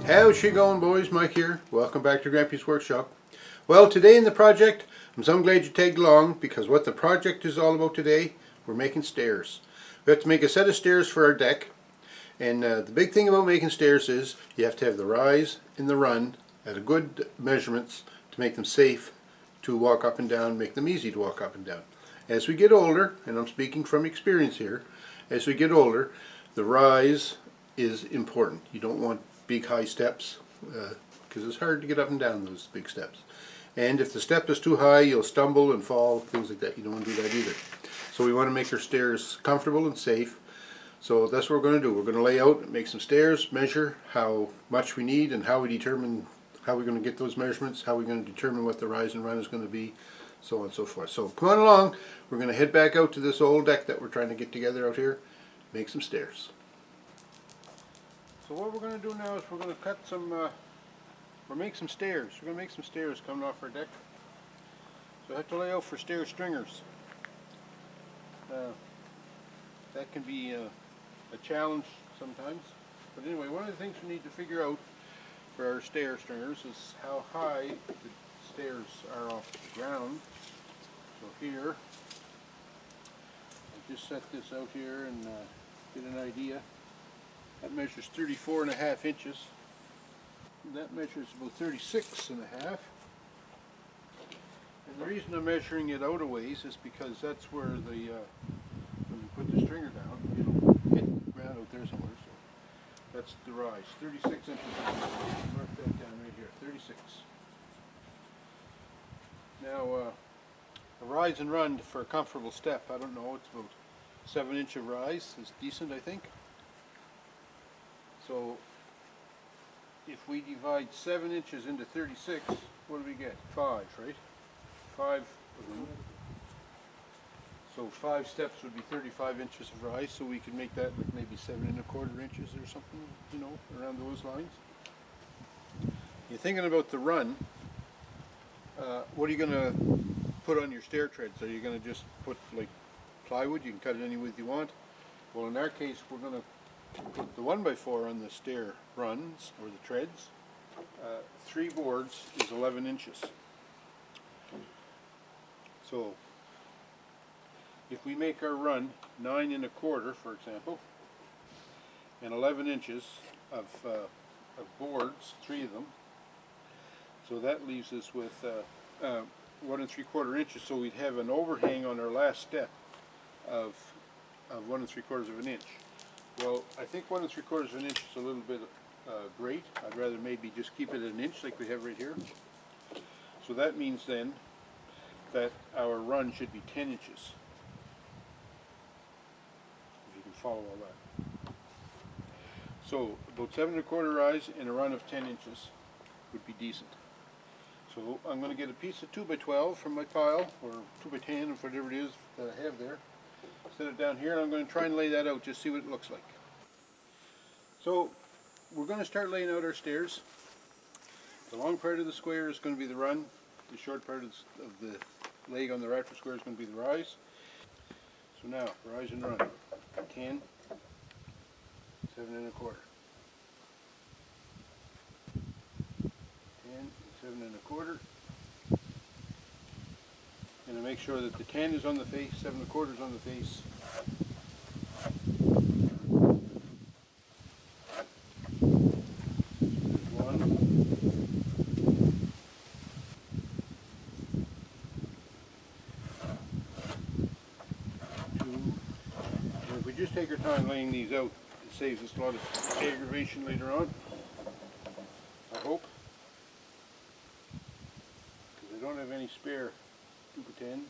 How's she going, boys? Mike here. Welcome back to Grampie's workshop. Well, today in the project, I'm so glad you tagged along, because what the project is all about today, we're making stairs. We have to make a set of stairs for our deck, and the big thing about making stairs is you have to have the rise and the run at a good measurements to make them safe to walk up and down, make them easy to walk up and down. As we get older, and I'm speaking from experience here, as we get older, the rise is important. You don't want big high steps because it's hard to get up and down those big steps. And if the step is too high, you'll stumble and fall, things like that. You don't want to do that either. So we want to make our stairs comfortable and safe. So that's what we're going to do. We're going to lay out, make some stairs, measure how much we need, and how we determine how we're going to get those measurements, how we're going to determine what the rise and run is going to be, so on and so forth. So come on along. We're going to head back out to this old deck that we're trying to get together out here, make some stairs. So what we're going to do now is we're going to cut some, we'll make some stairs. We're going to make some stairs coming off our deck. So I have to lay out for stair stringers. That can be a challenge sometimes. But anyway, one of the things we need to figure out for our stair stringers is how high the stairs are off the ground. So here, I'll just set this out here and get an idea. That measures 34.5 inches. That measures about 36.5. And the reason I'm measuring it out a ways is because that's where the when you put the stringer down, it'll hit the ground out there somewhere. So that's the rise. 36 inches. Mark that down right here. 36. Now, a rise and run for a comfortable step. I don't know. It's about 7 inch of rise. It's decent, I think. So if we divide 7 inches into 36, what do we get? 5, right? 5 of them. So 5 steps would be 35 inches of rise, so we can make that like maybe 7¼ inches or something, you know, around those lines. You're thinking about the run. What are you going to put on your stair treads? Are you going to just put like plywood? You can cut it any way you want. Well, in our case, we're going to put the 1x4 on the stair runs, or the treads. 3 boards is 11 inches. So if we make our run 9¼ for example, and 11 inches of boards, 3 of them, so that leaves us with 1¾ inches, so we'd have an overhang on our last step of 1¾ inch. Well, I think 1¾ inch is a little bit great. I'd rather maybe just keep it at 1 inch like we have right here. So that means then that our run should be 10 inches. If you can follow all that. So about 7¼ rise and a run of 10 inches would be decent. So I'm going to get a piece of 2x12 from my pile, or 2x10, or whatever it is that I have there. Set it down here, and I'm going to try and lay that out, just see what it looks like. So we're going to start laying out our stairs. The long part of the square is going to be the run. The short part of the leg on the rafter square is going to be the rise. So now, rise and run. 10, 7¼ 10, 7¼ and to make sure that the 10 is on the face, 7¼ is on the face. There's 1, 2, and if we just take our time laying these out, it saves us a lot of aggravation later on, I hope, because I don't have any spare 2x10s.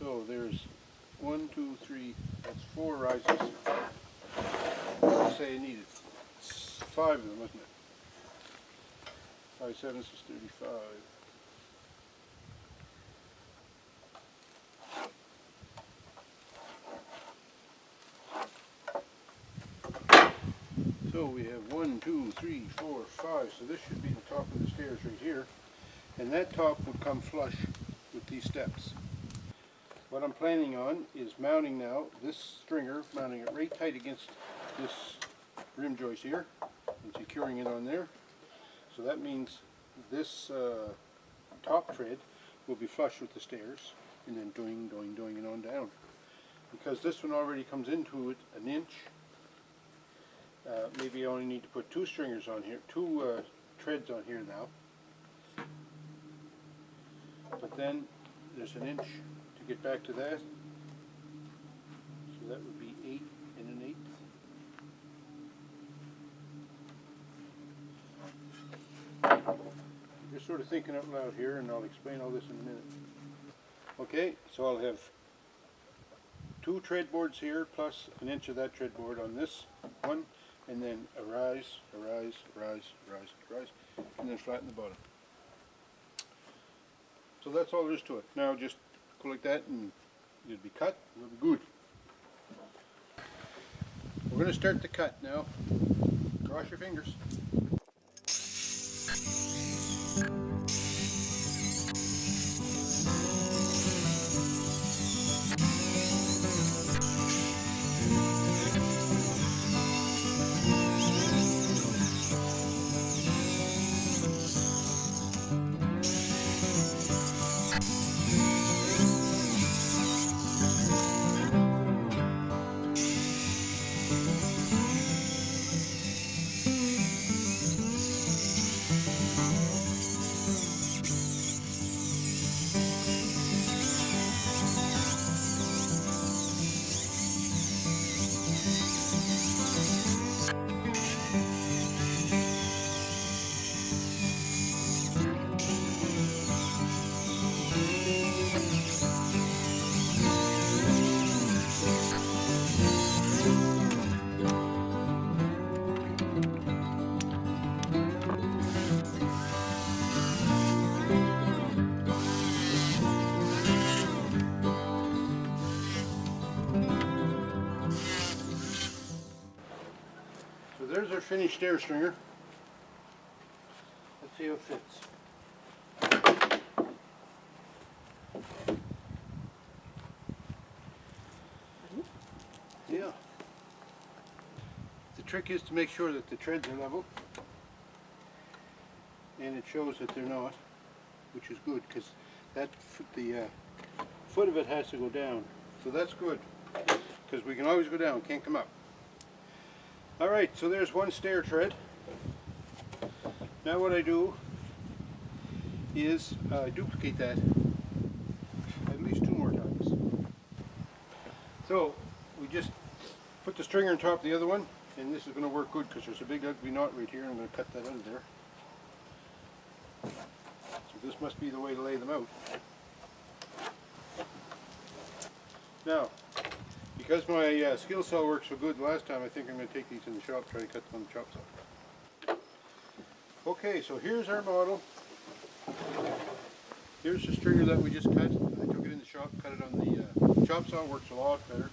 So there's 1, 2, 3, that's 4 rises. I say I needed 5 of them, isn't it? 5 7s is 35. So we have 1, 2, 3, 4, 5. So this should be the top of the stairs right here. And that top would come flush with these steps. what I'm planning on is mounting now this stringer, mounting it right tight against this rim joist here and securing it on there. So that means this top tread will be flush with the stairs, and then doing and on down. Because this one already comes into it an inch, maybe I only need to put two stringers on here, two treads on here now. But then there's an inch to get back to that, so that would be 8 1/8. Just sort of thinking out loud here, and I'll explain all this in a minute. Okay, so I'll have two tread boards here plus an inch of that tread board on this one, and then a rise, and then flatten the bottom. So that's all there is to it. Now just go like that and it'll be cut, it'll be good. We're going to start the cut now. Cross your fingers. So there's our finished stair stringer. Let's see how it fits. Yeah. The trick is to make sure that the treads are level, and it shows that they're not, which is good because the foot of it has to go down. So that's good because we can always go down, can't come up. Alright, so there's one stair tread. Now what I do is I duplicate that at least 2 more times. So we just put the stringer on top of the other one, and this is going to work good because there's a big ugly knot right here, and I'm going to cut that out of there. So this must be the way to lay them out. Now, because my skill saw worked so good last time, I think I'm going to take these in the shop, try to cut them on the chop saw. Okay, so here's our model. Here's the stringer that we just cut. I took it in the shop, cut it on the chop saw, works a lot better.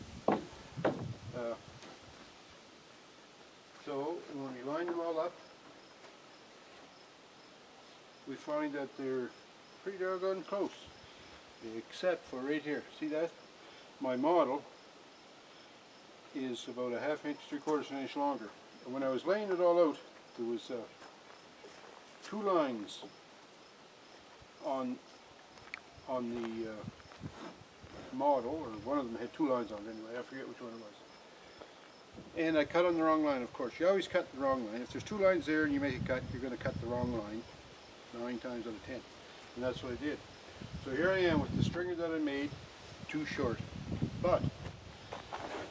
So when we line them all up, we find that they're pretty doggone close, except for right here. See that? My model is about a 1/2 inch, 3/4 inch longer. And when I was laying it all out, there was 2 lines on the model, or one of them had 2 lines on it anyway. I forget which one it was. And I cut on the wrong line, of course. You always cut the wrong line. If there's 2 lines there and you make a cut, you're going to cut the wrong line 9 times out of 10. And that's what I did. So here I am with the stringer that I made too short. But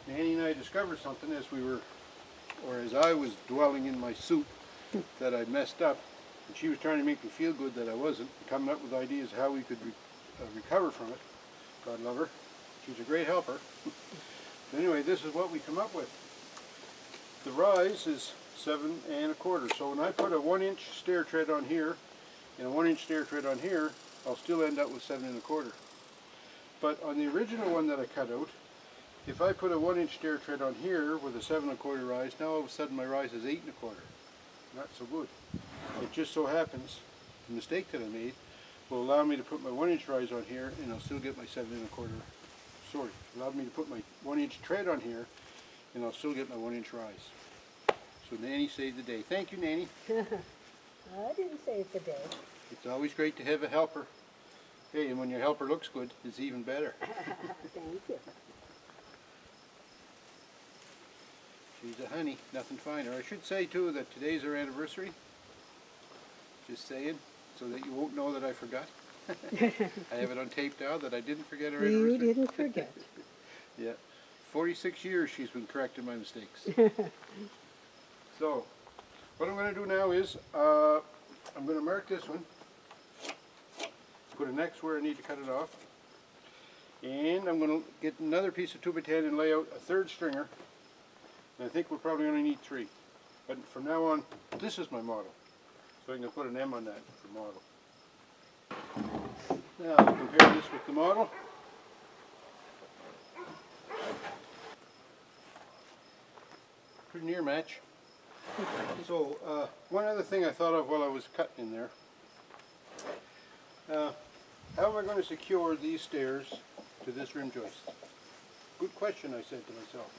Nanny and I discovered something as I was dwelling in my soup that I'd messed up, and she was trying to make me feel good that I wasn't, coming up with ideas how we could recover from it. God love her. She's a great helper. But anyway, this is what we come up with. The rise is 7 1/4. So when I put a 1 inch stair tread on here and a 1 inch stair tread on here, I'll still end up with 7 1/4. But on the original one that I cut out, if I put a 1 inch stair tread on here with a 7 1/4 rise, now all of a sudden my rise is 8 1/4. Not so good. It just so happens, the mistake that I made will allow me to put my 1 inch rise on here, and I'll still get my 7 1/4 sorry, allowed me to put my 1-inch tread on here, and I'll still get my 1-inch rise. So Nanny saved the day. Thank you, Nanny. I didn't save the day. It's always great to have a helper. Hey, and when your helper looks good, it's even better. Thank you. She's a honey, nothing finer. I should say too that today's our anniversary. Just saying, so that you won't know that I forgot. I have it on tape now that I didn't forget our anniversary. You didn't forget. Yeah. 46 years she's been correcting my mistakes. So, what I'm going to do now is, I'm going to mark this one, put an X where I need to cut it off, and I'm going to get another piece of 2x10 and lay out a third stringer, and I think we're probably going to need 3. But from now on, this is my model, so I'm going to put an M on that for model. Now, I'll compare this with the model. Pretty near match. So, one other thing I thought of while I was cutting in there. How am I going to secure these stairs to this rim joist? Good question, I said to myself.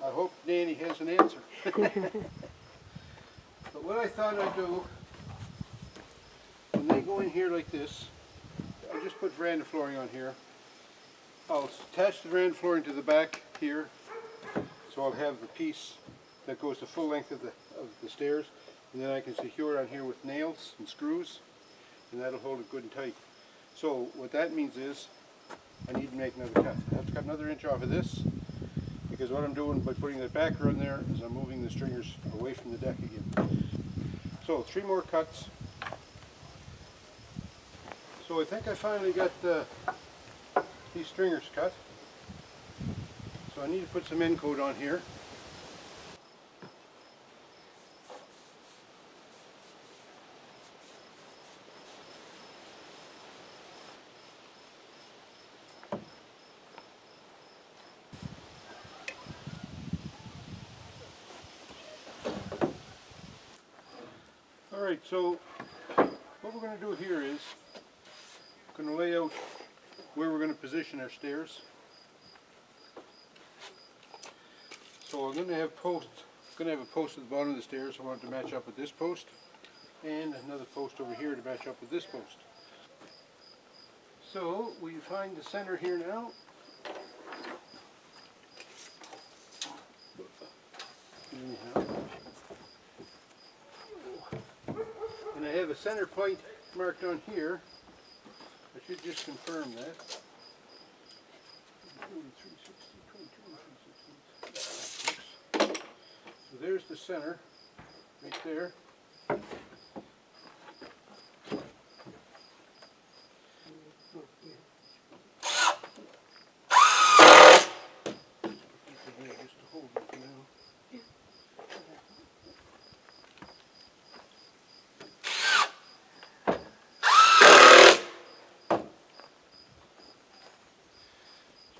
I hope Nanny has an answer. But what I thought I'd do, when they go in here like this, I just put veranda flooring on here. I'll attach the veranda flooring to the back here, so I'll have the piece that goes the full length of the stairs, and then I can secure it on here with nails and screws, and that'll hold it good and tight. So what that means is I need to make another cut. I have to cut another inch off of this, because what I'm doing by putting that backer on there is I'm moving the stringers away from the deck again. So 3 more cuts. So I think I finally got these stringers cut. So I need to put some end coat on here. Alright, so what we're going to do here is we're going to lay out where we're going to position our stairs. So I'm going to have posts. I'm going to have a post at the bottom of the stairs. I want it to match up with this post, and another post over here to match up with this post. So we find the center here now. And I have a center point marked on here. I should just confirm that. So there's the center, right there.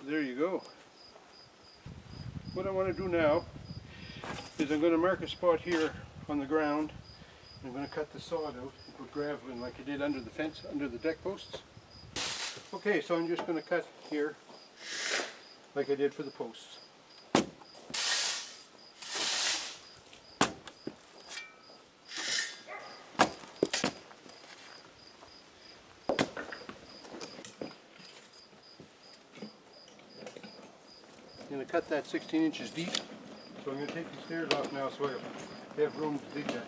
There you go. What I want to do now is I'm going to mark a spot here on the ground. I'm going to cut the sod out and put gravel in like I did under the fence, under the deck posts. Okay, so I'm just going to cut here like I did for the posts. I'm going to cut that 16 inches deep, so I'm going to take the stairs off now so I have room to dig that.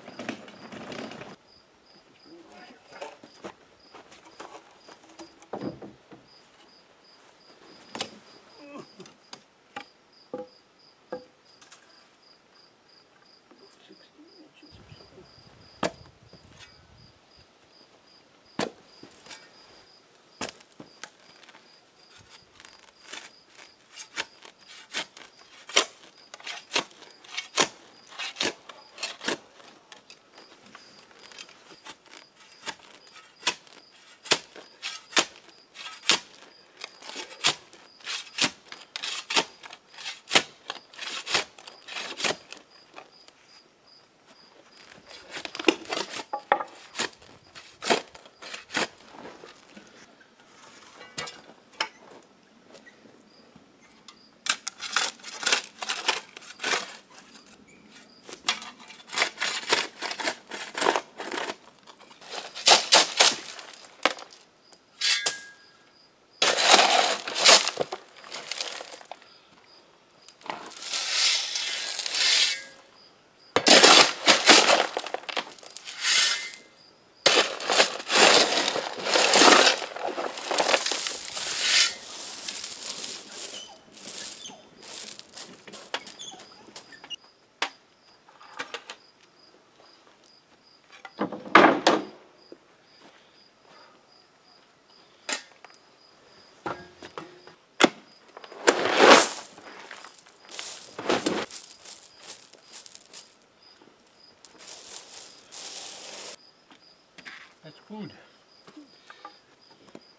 Food.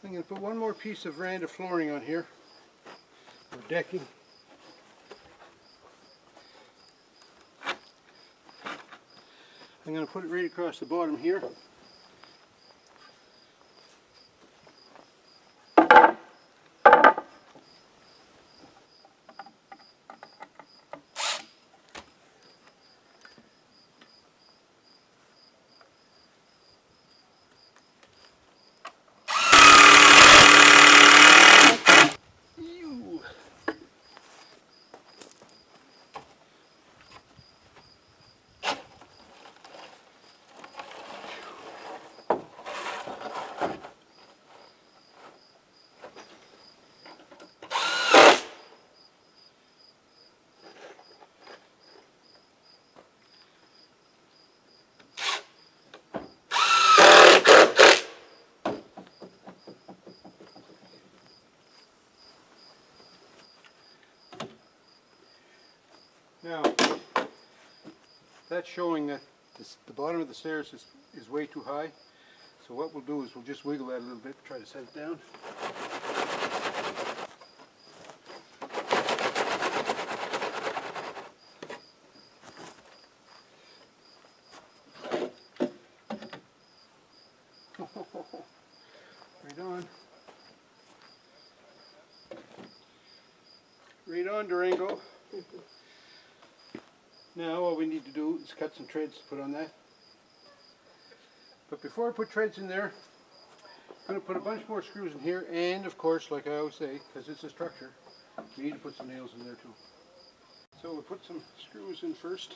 I'm going to put one more piece of veranda flooring on here, or decking. I'm going to put it right across the bottom here. Now, that's showing that the bottom of the stairs is way too high. So what we'll do is we'll just wiggle that a little bit, try to set it down. Right on. Right on, Durango. Now all we need to do is cut some treads to put on that. But before I put treads in there, I'm going to put a bunch more screws in here, and of course, like I always say, because it's a structure, we need to put some nails in there too. So we'll put some screws in first.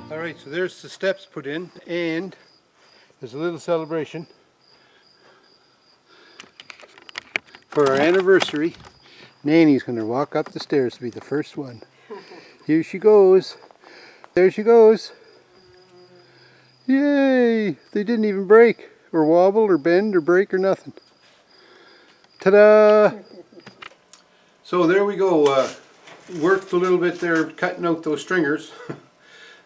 Alright, so there's the steps put in, and there's a little celebration for our anniversary. Nanny's going to walk up the stairs to be the first one. Here she goes. There she goes. Yay! They didn't even break, or wobble, or bend, or break, or nothing. Ta-da! So there we go. Worked a little bit there cutting out those stringers.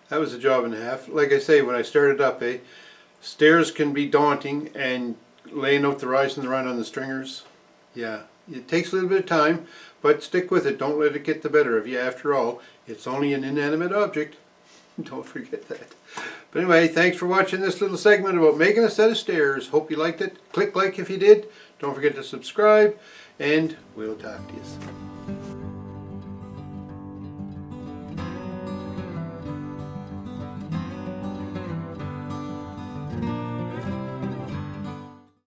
That was a job and a half. Like I say, when I started up, stairs can be daunting, and laying out the rise and the run on the stringers, yeah, it takes a little bit of time, but stick with it. Don't let it get the better of you. After all, it's only an inanimate object. Don't forget that. But anyway, thanks for watching this little segment about making a set of stairs. Hope you liked it. Click like if you did. Don't forget to subscribe, and we'll talk to you soon.